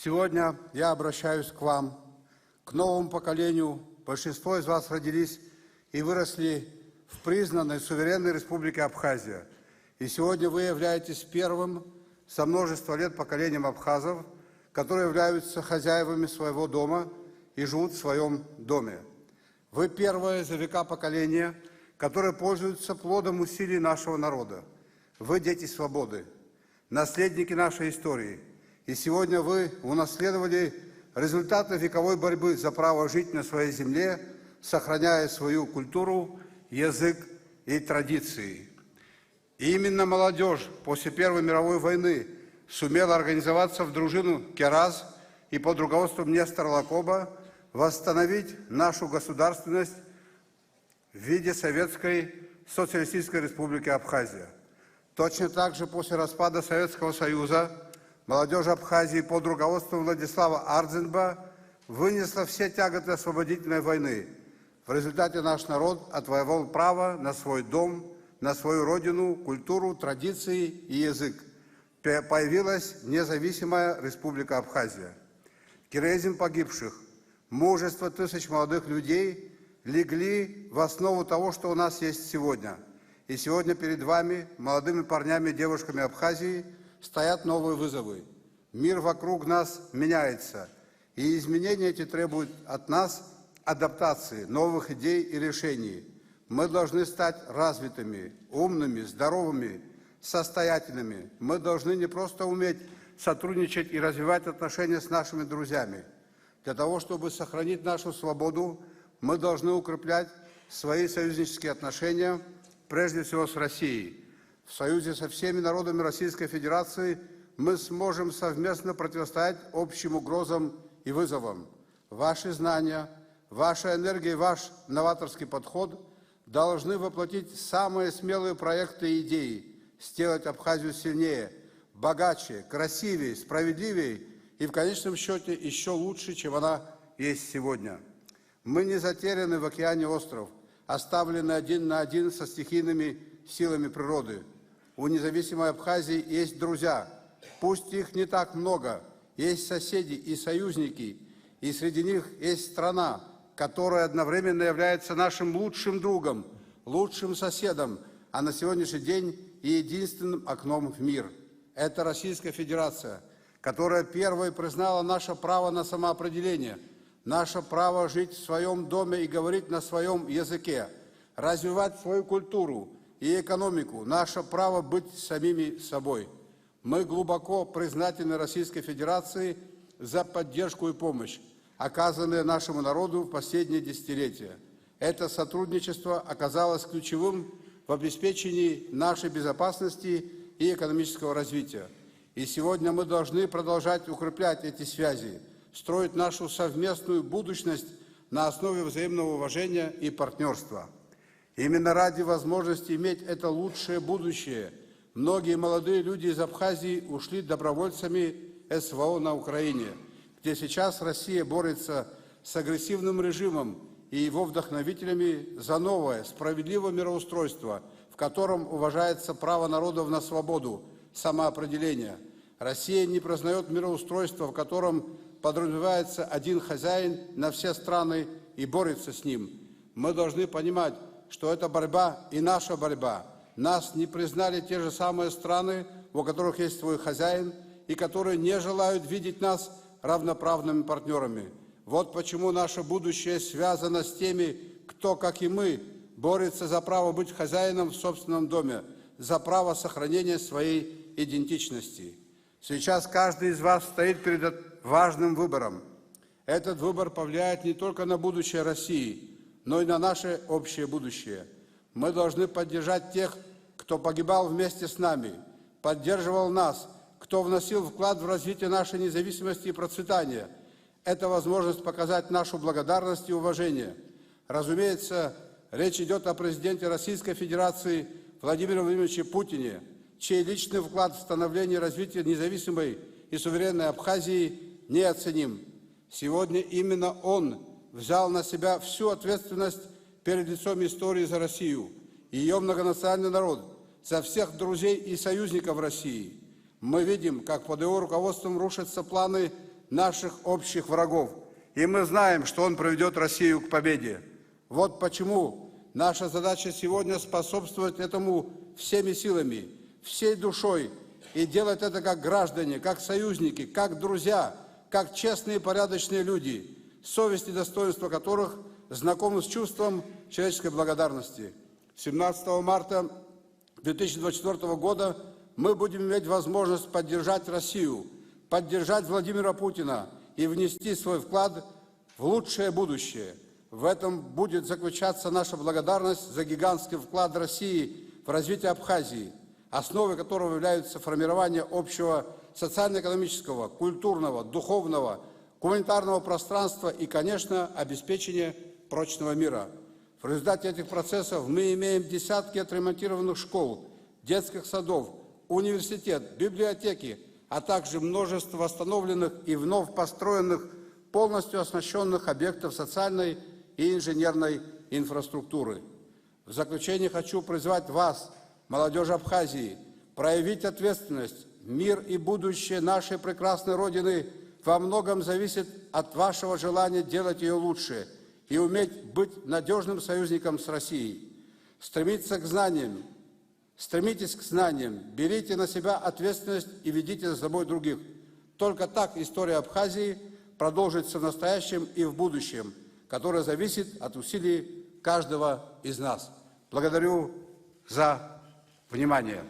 Сегодня я обращаюсь к вам, к новому поколению. Большинство из вас родились и выросли в признанной суверенной республике Абхазия. И сегодня вы являетесь первым за множество лет поколением абхазов, которые являются хозяевами своего дома и живут в своем доме. Вы первое за века поколение, которое пользуется плодом усилий нашего народа. Вы дети свободы, наследники нашей истории. И сегодня вы унаследовали результаты вековой борьбы за право жить на своей земле, сохраняя свою культуру, язык и традиции. И именно молодежь после Первой мировой войны сумела организоваться в дружину Кераз и под руководством Нестора Лакоба восстановить нашу государственность в виде Советской Социалистической Республики Абхазия. Точно так же после распада Советского Союза молодежь Абхазии под руководством Владислава Ардзинба вынесла все тяготы освободительной войны. В результате наш народ отвоевал право на свой дом, на свою родину, культуру, традиции и язык. Появилась независимая Республика Абхазия. Героизм погибших, мужество тысяч молодых людей легли в основу того, что у нас есть сегодня. И сегодня перед вами, молодыми парнями и девушками Абхазии, стоят новые вызовы. Мир вокруг нас меняется, и изменения эти требуют от нас адаптации, новых идей и решений. Мы должны стать развитыми, умными, здоровыми, состоятельными. Мы должны не просто уметь сотрудничать и развивать отношения с нашими друзьями. Для того, чтобы сохранить нашу свободу, мы должны укреплять свои союзнические отношения, прежде всего с Россией. В союзе со всеми народами Российской Федерации мы сможем совместно противостоять общим угрозам и вызовам. Ваши знания, ваша энергия и ваш новаторский подход должны воплотить самые смелые проекты и идеи, сделать Абхазию сильнее, богаче, красивее, справедливее и в конечном счете еще лучше, чем она есть сегодня. Мы не затеряны в океане остров, оставлены один на один со стихийными силами природы. У независимой Абхазии есть друзья, пусть их не так много, есть соседи и союзники, и среди них есть страна, которая одновременно является нашим лучшим другом, лучшим соседом, а на сегодняшний день и единственным окном в мир. Это Российская Федерация, которая первой признала наше право на самоопределение, наше право жить в своем доме и говорить на своем языке, развивать свою культуру и экономику, наше право быть самими собой. Мы глубоко признательны Российской Федерации за поддержку и помощь, оказанные нашему народу в последние десятилетия. Это сотрудничество оказалось ключевым в обеспечении нашей безопасности и экономического развития. И сегодня мы должны продолжать укреплять эти связи, строить нашу совместную будущность на основе взаимного уважения и партнерства. Именно ради возможности иметь это лучшее будущее многие молодые люди из Абхазии ушли добровольцами СВО на Украине, где сейчас Россия борется с агрессивным режимом и его вдохновителями за новое, справедливое мироустройство, в котором уважается право народов на свободу, самоопределение. Россия не признает мироустройство, в котором подразумевается один хозяин на все страны и борется с ним. Мы должны понимать, что это борьба и наша борьба. Нас не признали те же самые страны, у которых есть свой хозяин, и которые не желают видеть нас равноправными партнерами. Вот почему наше будущее связано с теми, кто, как и мы, борется за право быть хозяином в собственном доме, за право сохранения своей идентичности. Сейчас каждый из вас стоит перед важным выбором. Этот выбор повлияет не только на будущее России, но и на наше общее будущее. Мы должны поддержать тех, кто погибал вместе с нами, поддерживал нас, кто вносил вклад в развитие нашей независимости и процветания. Это возможность показать нашу благодарность и уважение. Разумеется, речь идет о президенте Российской Федерации Владимире Владимировиче Путине, чей личный вклад в становление и развитие независимой и суверенной Абхазии неоценим. Сегодня именно он взял на себя всю ответственность перед лицом истории за Россию, ее многонациональный народ, за всех друзей и союзников России. Мы видим, как под его руководством рушатся планы наших общих врагов. И мы знаем, что он приведет Россию к победе. Вот почему наша задача сегодня способствовать этому всеми силами, всей душой, и делать это как граждане, как союзники, как друзья, как честные и порядочные люди, совесть и достоинство которых знакомы с чувством человеческой благодарности. 17 марта 2024 года мы будем иметь возможность поддержать Россию, поддержать Владимира Путина и внести свой вклад в лучшее будущее. В этом будет заключаться наша благодарность за гигантский вклад России в развитие Абхазии, основой которого является формирование общего социально-экономического, культурного, духовного, гуманитарного пространства и, конечно, обеспечение прочного мира. В результате этих процессов мы имеем десятки отремонтированных школ, детских садов, университет, библиотеки, а также множество восстановленных и вновь построенных, полностью оснащенных объектов социальной и инженерной инфраструктуры. В заключение хочу призвать вас, молодежь Абхазии, проявить ответственность. Мир и будущее нашей прекрасной Родины во многом зависит от вашего желания делать ее лучше и уметь быть надежным союзником с Россией. Стремитесь к знаниям, берите на себя ответственность и ведите за собой других. Только так история Абхазии продолжится в настоящем и в будущем, которое зависит от усилий каждого из нас. Благодарю за внимание.